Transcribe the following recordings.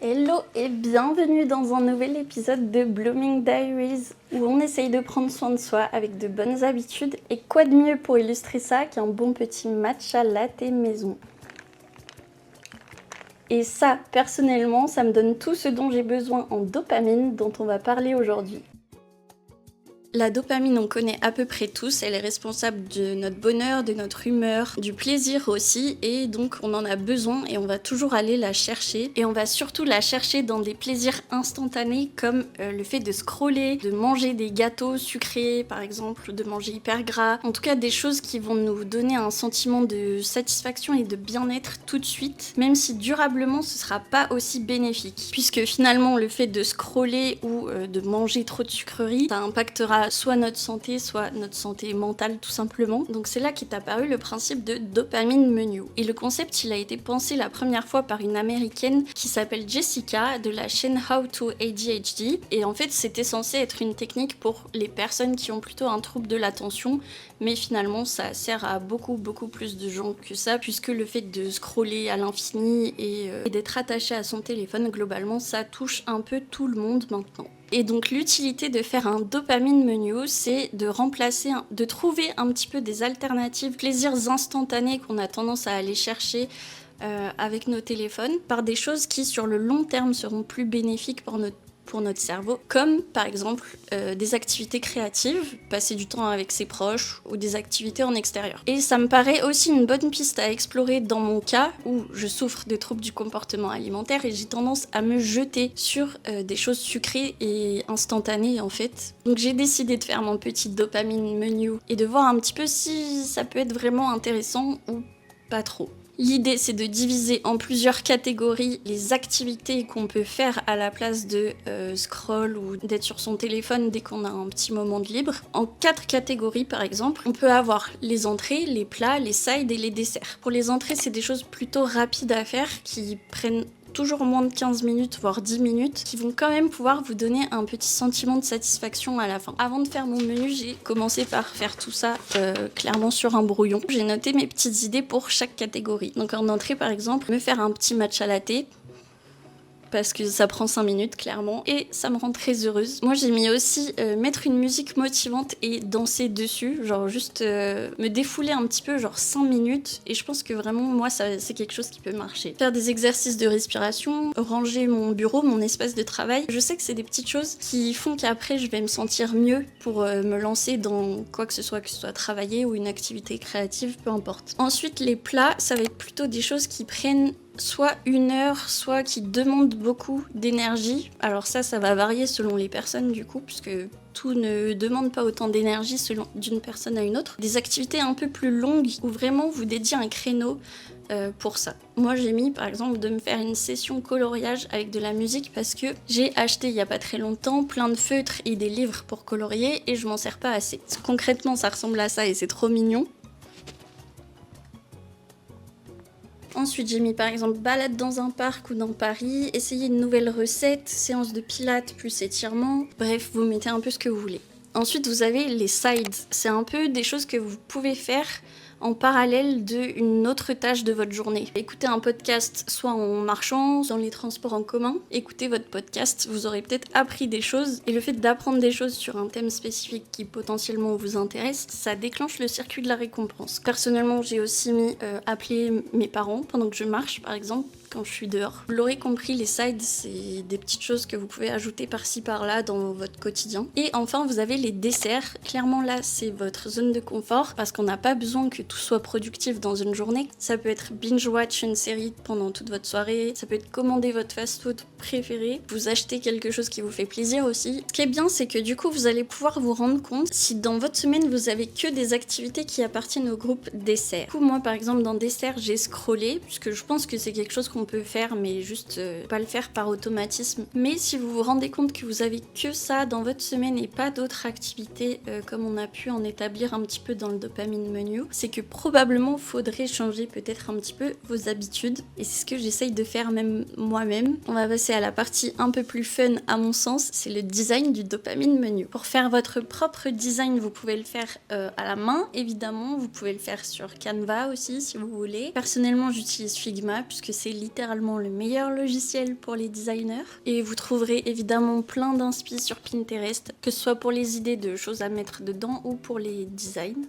Hello et bienvenue dans un nouvel épisode de Blooming Diaries où on essaye de prendre soin de soi avec de bonnes habitudes. Et quoi de mieux pour illustrer ça qu'un bon petit matcha latte maison. Et ça, personnellement, ça me donne tout ce dont j'ai besoin en dopamine dont on va parler aujourd'hui. La dopamine, on connaît à peu près tous, elle est responsable de notre bonheur, de notre humeur, du plaisir aussi, et donc on en a besoin et on va toujours aller la chercher. Et on va surtout la chercher dans des plaisirs instantanés comme le fait de scroller, de manger des gâteaux sucrés par exemple, de manger hyper gras. En tout cas des choses qui vont nous donner un sentiment de satisfaction et de bien-être tout de suite, même si durablement ce sera pas aussi bénéfique. Puisque finalement le fait de scroller ou de manger trop de sucreries, ça impactera soit notre santé mentale tout simplement. Donc c'est là qu'est apparu le principe de dopamine menu. Et le concept il a été pensé la première fois par une américaine qui s'appelle Jessica de la chaîne How to ADHD. Et en fait c'était censé être une technique pour les personnes qui ont plutôt un trouble de l'attention, mais finalement ça sert à beaucoup plus de gens que ça, puisque le fait de scroller à l'infini et d'être attaché à son téléphone, globalement ça touche un peu tout le monde maintenant. Et donc l'utilité de faire un dopamine menu, c'est de remplacer, de trouver un petit peu des alternatives, plaisirs instantanés qu'on a tendance à aller chercher avec nos téléphones, par des choses qui sur le long terme seront plus bénéfiques pour notre cerveau, comme par exemple des activités créatives, passer du temps avec ses proches ou des activités en extérieur. Et ça me paraît aussi une bonne piste à explorer dans mon cas où je souffre de troubles du comportement alimentaire et j'ai tendance à me jeter sur des choses sucrées et instantanées en fait. Donc j'ai décidé de faire mon petit dopamine menu et de voir un petit peu si ça peut être vraiment intéressant ou pas trop. L'idée, c'est de diviser en plusieurs catégories les activités qu'on peut faire à la place de scroll ou d'être sur son téléphone dès qu'on a un petit moment de libre. En 4 catégories, par exemple, on peut avoir les entrées, les plats, les sides et les desserts. Pour les entrées, c'est des choses plutôt rapides à faire qui prennent toujours moins de 15 minutes, voire 10 minutes, qui vont quand même pouvoir vous donner un petit sentiment de satisfaction à la fin. Avant de faire mon menu, j'ai commencé par faire tout ça clairement sur un brouillon. J'ai noté mes petites idées pour chaque catégorie. Donc en entrée par exemple, me faire un petit matcha latte, parce que ça prend 5 minutes clairement et ça me rend très heureuse. Moi j'ai mis aussi mettre une musique motivante et danser dessus, genre juste me défouler un petit peu, genre 5 minutes, et je pense que vraiment moi c'est quelque chose qui peut marcher. Faire des exercices de respiration, ranger mon bureau, mon espace de travail, je sais que c'est des petites choses qui font qu'après je vais me sentir mieux pour me lancer dans quoi que ce soit travailler ou une activité créative, peu importe. Ensuite les plats, ça va être plutôt des choses qui prennent soit 1 heure, soit qui demandent beaucoup d'énergie. Alors ça va varier selon les personnes du coup, puisque tout ne demande pas autant d'énergie selon d'une personne à une autre. Des activités un peu plus longues où vraiment vous dédiez un créneau pour ça. Moi j'ai mis par exemple de me faire une session coloriage avec de la musique parce que j'ai acheté il y a pas très longtemps plein de feutres et des livres pour colorier et je m'en sers pas assez. Concrètement ça ressemble à ça et c'est trop mignon. Ensuite, j'ai mis par exemple balade dans un parc ou dans Paris, essayer une nouvelle recette, séance de pilates plus étirement. Bref, vous mettez un peu ce que vous voulez. Ensuite, vous avez les sides. C'est un peu des choses que vous pouvez faire en parallèle d'une autre tâche de votre journée. Écoutez un podcast soit en marchant, dans les transports en commun. Écoutez votre podcast, vous aurez peut-être appris des choses. Et le fait d'apprendre des choses sur un thème spécifique qui potentiellement vous intéresse, ça déclenche le circuit de la récompense. Personnellement, j'ai aussi mis appeler mes parents pendant que je marche, par exemple, quand je suis dehors. Vous l'aurez compris, les sides, c'est des petites choses que vous pouvez ajouter par-ci par-là dans votre quotidien. Et enfin, vous avez les desserts. Clairement, là, c'est votre zone de confort parce qu'on n'a pas besoin que tout soit productif dans une journée. Ça peut être binge-watch une série pendant toute votre soirée. Ça peut être commander votre fast-food préféré. Vous achetez quelque chose qui vous fait plaisir aussi. Ce qui est bien, c'est que du coup, vous allez pouvoir vous rendre compte si dans votre semaine, vous avez que des activités qui appartiennent au groupe dessert. Du coup, moi, par exemple, dans dessert, j'ai scrollé puisque je pense que c'est quelque chose qu'on peut faire, mais juste pas le faire par automatisme. Mais si vous vous rendez compte que vous avez que ça dans votre semaine et pas d'autres activités comme on a pu en établir un petit peu dans le dopamine menu, c'est que probablement faudrait changer peut-être un petit peu vos habitudes. Et c'est ce que j'essaye de faire même moi-même. On va passer passer à la partie un peu plus fun à mon sens, c'est le design du dopamine menu. Pour faire votre propre design, vous pouvez le faire à la main évidemment, vous pouvez le faire sur Canva aussi si vous voulez. Personnellement j'utilise Figma puisque c'est littéralement le meilleur logiciel pour les designers. Et vous trouverez évidemment plein d'inspi sur Pinterest, que ce soit pour les idées de choses à mettre dedans ou pour les designs.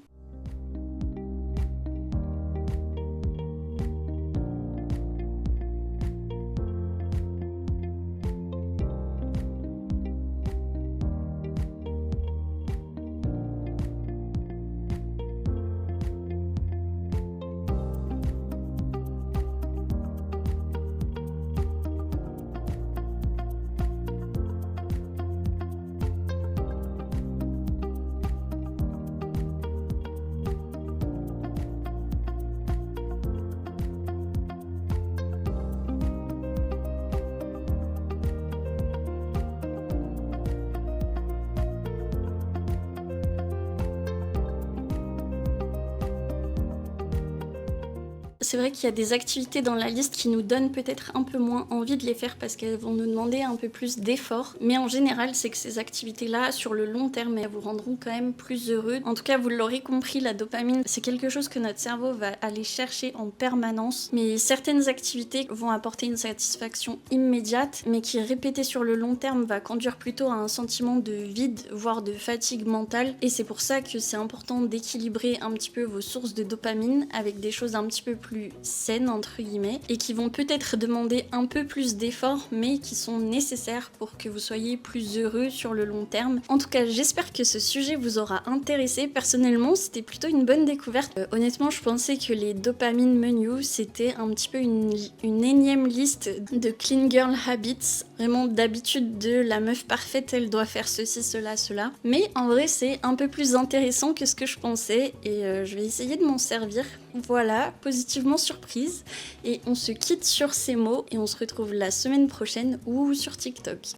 C'est vrai qu'il y a des activités dans la liste qui nous donnent peut-être un peu moins envie de les faire parce qu'elles vont nous demander un peu plus d'efforts. Mais en général, c'est que ces activités-là, sur le long terme, elles vous rendront quand même plus heureux. En tout cas, vous l'aurez compris, la dopamine, c'est quelque chose que notre cerveau va aller chercher en permanence. Mais certaines activités vont apporter une satisfaction immédiate, mais qui, répétée sur le long terme, va conduire plutôt à un sentiment de vide, voire de fatigue mentale. Et c'est pour ça que c'est important d'équilibrer un petit peu vos sources de dopamine avec des choses un petit peu plus saines entre guillemets et qui vont peut-être demander un peu plus d'efforts mais qui sont nécessaires pour que vous soyez plus heureux sur le long terme. En tout cas, j'espère que ce sujet vous aura intéressé. Personnellement, c'était plutôt une bonne découverte. Honnêtement, je pensais que les dopamine menus c'était un petit peu une énième liste de clean girl habits, vraiment d'habitude de la meuf parfaite, elle doit faire ceci, cela, cela. Mais en vrai, c'est un peu plus intéressant que ce que je pensais et je vais essayer de m'en servir. Voilà, positivement surprise. Et on se quitte sur ces mots et on se retrouve la semaine prochaine ou sur TikTok.